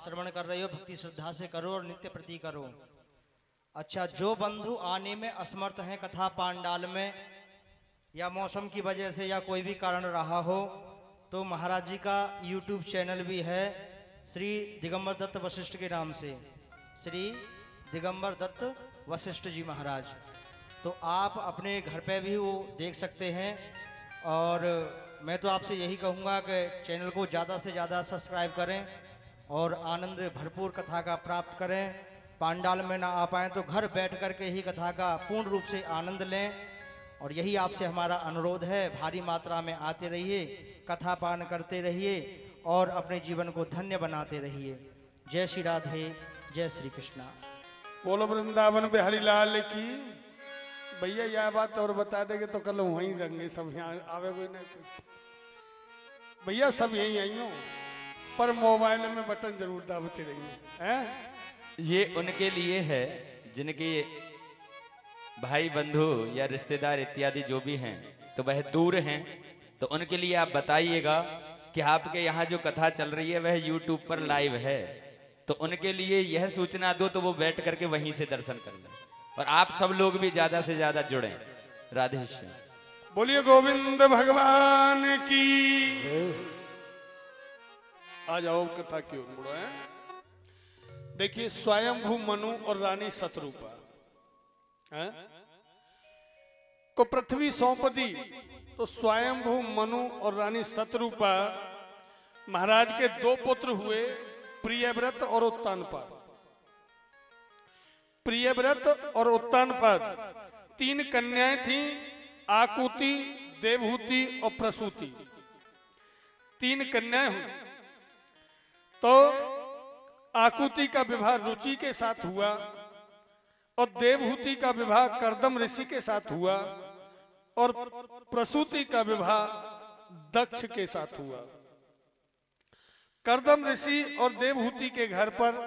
श्रवण कर रहे हो भक्ति श्रद्धा से करो और नित्य प्रति करो। अच्छा, जो बंधु आने में असमर्थ हैं कथा पांडाल में, या मौसम की वजह से या कोई भी कारण रहा हो, तो महाराज जी का यूट्यूब चैनल भी है श्री दिगंबर दत्त वशिष्ठ के नाम से, श्री दिगंबर दत्त वशिष्ठ जी महाराज। तो आप अपने घर पे भी वो देख सकते हैं। और मैं तो आपसे यही कहूँगा कि चैनल को ज़्यादा से ज़्यादा सब्सक्राइब करें और आनंद भरपूर कथा का प्राप्त करें। पांडाल में ना आ पाएँ तो घर बैठ कर के ही कथा का पूर्ण रूप से आनंद लें। और यही आपसे हमारा अनुरोध है, भारी मात्रा में आते रहिए, कथा पान करते रहिए और अपने जीवन को धन्य बनाते रहिए। जय श्री राधे, जय श्री कृष्णा। बोलो वृंदावन बिहारी लाल की। भैया यह बात और बता देंगे तो कल वहीं रहेंगे सब, यहाँ आवे कोई नहीं। भैया सब यहीं आई हो, पर मोबाइल में बटन जरूर दाबते रहिए हैं। ये उनके लिए है जिनके भाई बंधु या रिश्तेदार इत्यादि जो भी हैं तो वह दूर हैं, तो उनके लिए आप बताइएगा कि आपके यहाँ जो कथा चल रही है वह YouTube पर लाइव है, तो उनके लिए यह सूचना दो तो वो बैठ करके वहीं से दर्शन कर लें। और आप सब लोग भी ज्यादा से ज्यादा जुड़ें। राधे श्याम। बोलिए गोविंद भगवान की। आ जाओ कथा की ओर मुड़ो है। देखिए, स्वयंभू मनु और रानी शतरूपा को पृथ्वी सौंप दी, तो स्वयंभू मनु और रानी शतरूपा महाराज के दो पुत्र हुए, प्रियव्रत और उत्तानपाद। प्रियव्रत और उत्तानपाद तीन कन्याएं थीं, आकुति, देवहूति और प्रसूति। तीन कन्याएं हुई। तो आकुति का विवाह रुचि के साथ हुआ और देवहूति का विवाह कर्दम ऋषि के साथ हुआ और प्रसूति का विवाह दक्ष के साथ हुआ। कर्दम ऋषि और देवहूति के घर पर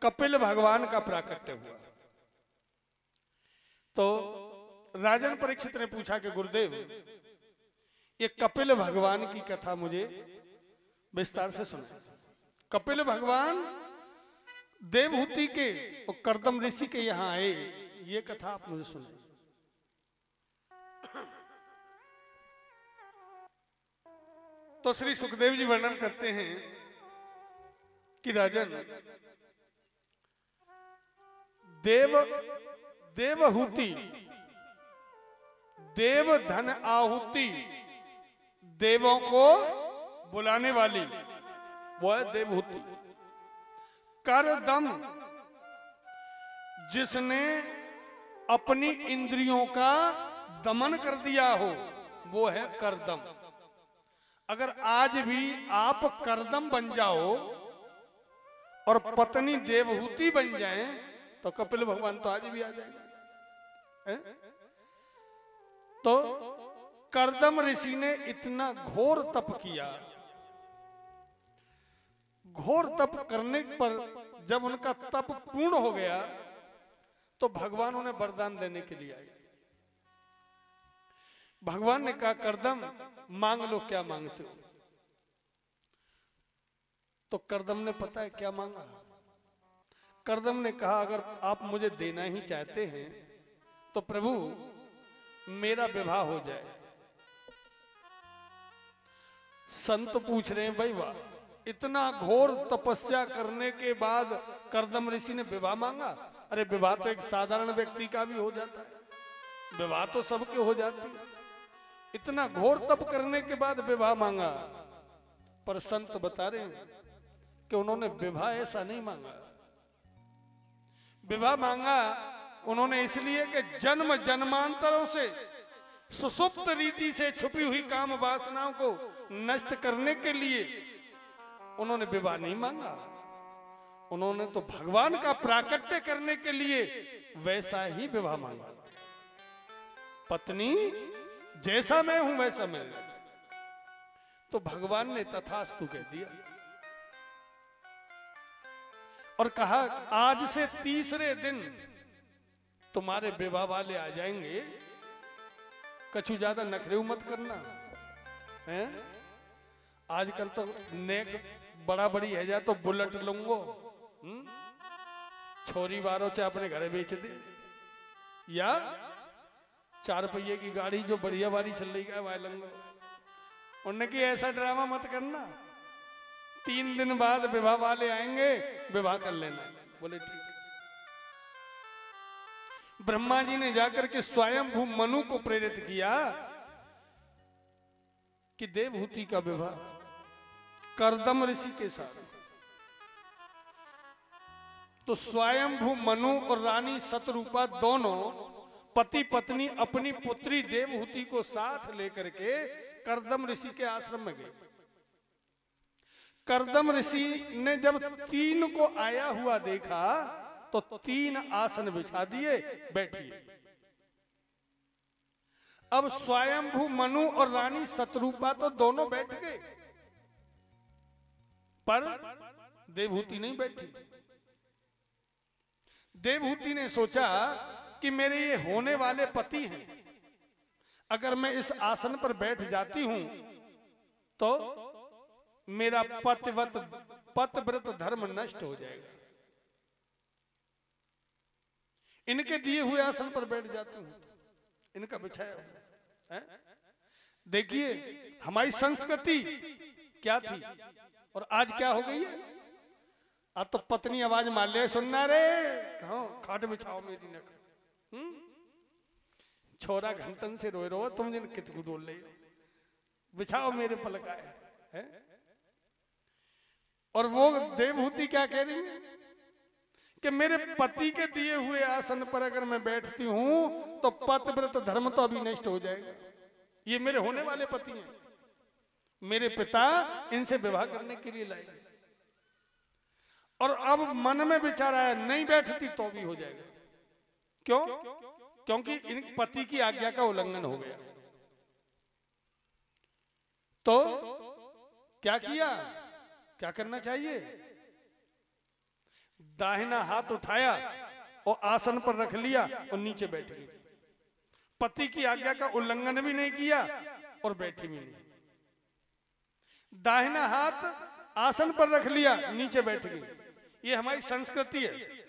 कपिल भगवान का प्राकट्य हुआ। तो राजन परीक्षित ने पूछा कि गुरुदेव, ये कपिल भगवान की कथा मुझे विस्तार से सुनाए। कपिल भगवान देवहूति के और कर्दम ऋषि के यहाँ आए, ये कथा आप मुझे सुनाए। तो श्री सुखदेव जी वर्णन करते हैं कि राजन, देवहूति, देव धन आहुति, देवों को बुलाने वाली, वो है देवहूति। करदम, जिसने अपनी इंद्रियों का दमन कर दिया हो, वो है करदम। अगर आज भी आप करदम बन जाओ और पत्नी देवहूति बन जाएं, तो कपिल भगवान तो आज भी आ जाएंगे। तो कर्दम ऋषि ने इतना घोर तप किया। घोर तप करने पर जब उनका तप पूर्ण हो गया तो भगवान उन्हें वरदान देने के लिए आए। भगवान ने कहा, कर्दम मांग लो, क्या मांगते हो। तो कर्दम ने पता है क्या मांगा। कर्दम ने कहा, अगर आप मुझे देना ही चाहते हैं तो प्रभु मेरा विवाह हो जाए। संत पूछ रहे हैं, भाई वाह, इतना घोर तपस्या करने के बाद कर्दम ऋषि ने विवाह मांगा। अरे विवाह तो एक साधारण व्यक्ति का भी हो जाता है, विवाह तो सबके हो जाती है। इतना घोर तप करने के बाद विवाह मांगा। पर संत बता रहे हैं कि उन्होंने विवाह ऐसा नहीं मांगा। विवाह मांगा उन्होंने इसलिए कि जन्म जन्मांतरों से सुसुप्त रीति से छुपी हुई काम वासनाओं को नष्ट करने के लिए उन्होंने विवाह नहीं मांगा। उन्होंने तो भगवान का प्राकट्य करने के लिए वैसा ही विवाह मांगा। पत्नी जैसा मैं हूं वैसा मैं। तो भगवान ने तथास्तु कह दिया और कहा, आज से तीसरे दिन तुम्हारे विवाह वाले आ जाएंगे, कछु ज्यादा नखरे मत करना है। आजकल तो नेक बड़ा बड़ी है जा तो बुलेट लूंगो, छोरी बारो चाहे अपने घर बेच दे, या 4 पहिए की गाड़ी जो बढ़िया वाली चल रही है वह लूंगो। उन्होंने कि ऐसा ड्रामा मत करना, 3 दिन बाद विवाह वाले आएंगे, विवाह कर लेना। बोले ठीक। ब्रह्मा जी ने जाकर के स्वयंभू मनु को प्रेरित किया कि देवहूति का विवाह कर्दम ऋषि के साथ। तो स्वयंभू मनु और रानी शतरूपा दोनों पति पत्नी अपनी पुत्री देवहूति को साथ लेकर के कर्दम ऋषि के आश्रम में गए। कर्दम ऋषि ने जब 3 को आया हुआ देखा तो 3 आसन बिछा दिए, बैठिए। अब स्वयंभू मनु और रानी शतरूपा तो दोनों बैठ गए, पर देवहूति नहीं बैठी। देवहूति ने सोचा कि मेरे ये होने वाले पति हैं, अगर मैं इस आसन पर बैठ जाती हूं तो मेरा पतिव्रत धर्म नष्ट हो जाएगा। इनके दिए हुए आसन पर बैठ जाती हूं, इनका बिछाया है। देखिए हमारी संस्कृति क्या थी और आज क्या हो गई है। अब तो पत्नी आवाज मार ले, सुनना रे कहो खाट बिछाओ मेरी नक। छोरा घंटन से रोए रो, तुम जिन कित को बोल रहे हो, बिछाओ मेरे पलकाए है। और वो देवहूति क्या कह रही है कि मेरे पति के दिए हुए आसन पर अगर मैं बैठती हूं तो पतिव्रत धर्म तो अभी नष्ट हो जाएगा। ये मेरे होने वाले पति हैं, मेरे पिता इनसे विवाह करने के लिए लाए, और अब मन में विचार आया नहीं बैठती तो भी हो जाएगा। क्यों? क्योंकि इन पति की आज्ञा का उल्लंघन हो गया। तो क्या किया, क्या करना चाहिए? दाहिना हाथ उठाया और आसन पर रख लिया और नीचे बैठ गई। पति की आज्ञा का उल्लंघन भी नहीं किया और बैठी भी नहीं। दाहिना हाथ आसन पर रख लिया, नीचे बैठ गई। ये हमारी संस्कृति है,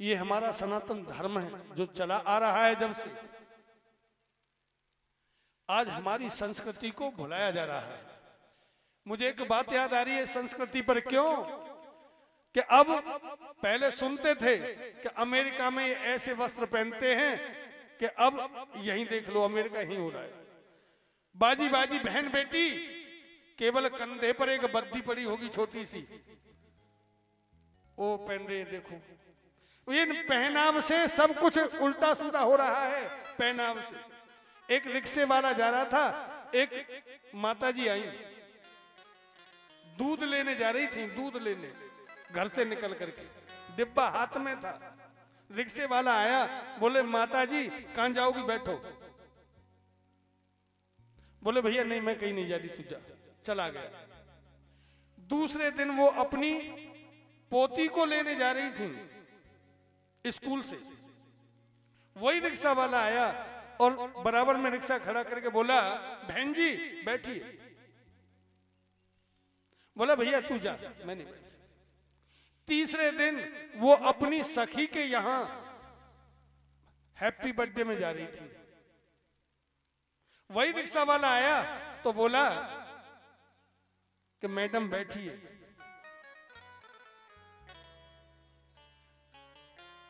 ये हमारा सनातन धर्म है जो चला आ रहा है जब से। आज हमारी संस्कृति को भुलाया जा रहा है। मुझे एक बात याद आ रही है संस्कृति पर, क्यों कि अब पहले सुनते थे कि अमेरिका में ऐसे वस्त्र पहनते हैं कि अब यहीं देख लो अमेरिका ही हो रहा है। बाजी बाजी बहन बेटी केवल कंधे पर एक बद्दी पड़ी होगी छोटी सी, वो पहन रहे देखो। इन पहनाव से सब कुछ उल्टा सीधा हो रहा है। पहनाव से एक रिक्शे वाला जा रहा था, एक माताजी आई दूध लेने जा रही थी, दूध लेने घर से निकल करके, डिब्बा हाथ में था। रिक्शे वाला आया, बोले माताजी कहां जाओगी, बैठो। बोले भैया नहीं मैं कहीं नहीं जा रही, तू जा। चला गया। दूसरे दिन वो अपनी पोती को लेने जा रही थी स्कूल से, वही रिक्शा वाला आया और बराबर में रिक्शा खड़ा करके बोला बहन जी बैठिए। बोला भैया तू जा, मैं नहीं बैठ। तीसरे दिन वो अपनी सखी के यहां हैप्पी बर्थडे में जा रही थी, वही रिक्शा वाला आया तो बोला कि मैडम बैठिए।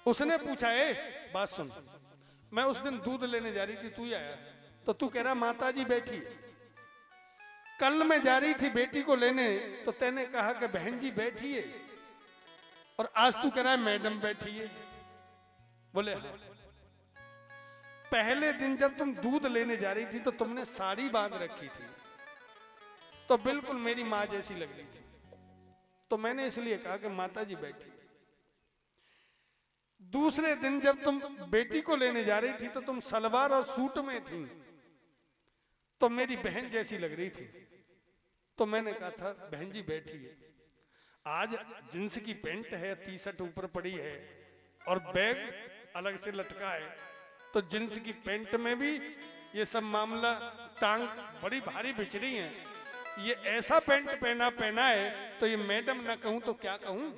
उसने पूछा ए बात सुन, मैं उस दिन दूध लेने जा रही थी, तू ही आया तो तू कह रहा माता जी बैठी। कल मैं जा रही थी बेटी को लेने तो तैने कहा कि बहन जी बैठिए, और आज तू कह रहा है मैडम बैठिए। बोले हाँ। पहले दिन जब तुम दूध लेने जा रही थी तो तुमने साड़ी बांध रखी थी, तो बिल्कुल मेरी माँ जैसी लग रही थी, तो मैंने इसलिए कहा कि माता जी बैठी। दूसरे दिन जब तुम बेटी को लेने जा रही थी तो तुम सलवार और सूट में थी, तो मेरी बहन जैसी लग रही थी, तो मैंने कहा था बहन जी बैठिए। आज जींस की पैंट है, टी शर्ट ऊपर पड़ी है और बैग अलग से लटका है, तो जींस की पैंट में भी ये सब मामला, टांग बड़ी भारी बिछ रही है, ये ऐसा पेंट पहना है तो ये मैडम ना कहूं तो क्या कहूं?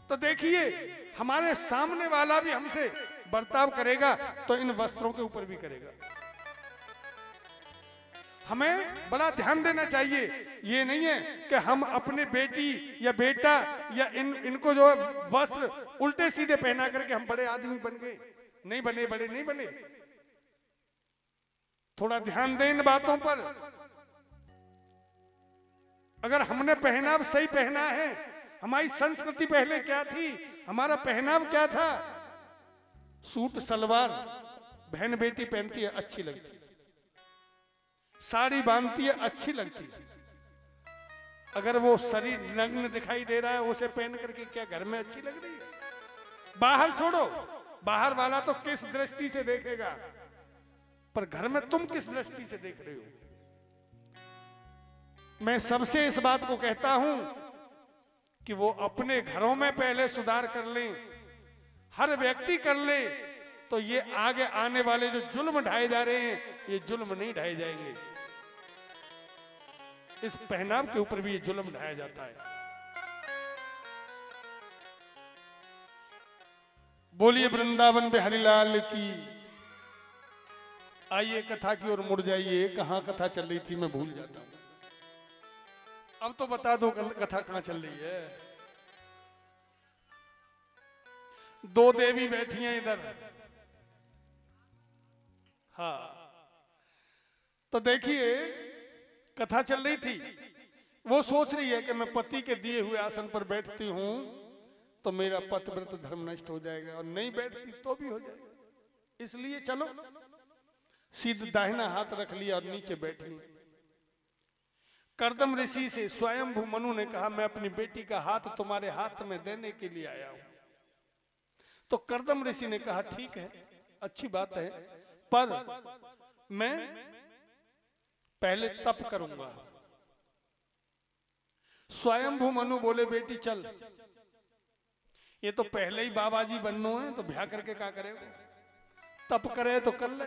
तो देखिए हमारे सामने वाला भी हमसे बर्ताव करेगा तो इन वस्त्रों के ऊपर भी करेगा। हमें बड़ा ध्यान देना चाहिए। ये नहीं है कि हम अपने बेटी या बेटा या इनको जो वस्त्र उल्टे सीधे पहना करके हम बड़े आदमी बन गए। नहीं बने, बड़े नहीं बने। थोड़ा ध्यान दें इन बातों पर। अगर हमने पहनाव सही पहना है, हमारी संस्कृति पहले क्या थी, हमारा पहनाव क्या था, सूट सलवार बहन बेटी पहनती है अच्छी लगती है, साड़ी बांधती है अच्छी लगती है। अगर वो शरीर नग्न दिखाई दे रहा है उसे पहन करके क्या घर में अच्छी लग रही है? बाहर छोड़ो, बाहर वाला तो किस दृष्टि से देखेगा, पर घर में तुम किस दृष्टि से देख रहे हो? मैं सबसे इस बात को कहता हूं कि वो अपने घरों में पहले सुधार कर लें, हर व्यक्ति कर ले, तो ये आगे आने वाले जो जुल्म ढाए जा रहे हैं ये जुल्म नहीं ढाए जाएंगे। इस पहनाव के ऊपर भी ये जुल्म ढाया जाता है। बोलिए वृंदावन बिहारी लाल की। आइए कथा की ओर मुड़ जाइए। कहां कथा चल रही थी मैं भूल जाता हूं। अब तो बता दो कथा कहां चल रही है। दो देवी बैठी हैं इधर। हाँ, तो देखिए कथा चल रही थी। वो सोच रही है कि मैं पति के दिए हुए आसन पर बैठती हूं तो मेरा पतिव्रत धर्म नष्ट हो जाएगा, और नहीं बैठती तो भी हो जाएगा। इसलिए चलो सीधा दाहिना हाथ रख लिया और नीचे बैठ ली। कर्दम ऋषि से स्वयंभू मनु ने कहा मैं अपनी बेटी का हाथ तुम्हारे हाथ में देने के लिए आया हूं। तो कर्दम ऋषि ने कहा ठीक है, अच्छी बात है, पर मैं पहले तप करूंगा। स्वयंभू मनु बोले बेटी चल, ये तो पहले ही बाबा जी बननो है तो ब्याह करके क्या करेगा, तप करे तो कर ले।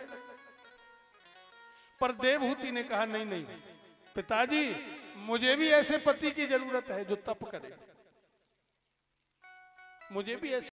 पर देवहूति ने कहा नहीं नहीं पिताजी, मुझे भी ऐसे पति की जरूरत है जो तप करे, मुझे भी ऐसे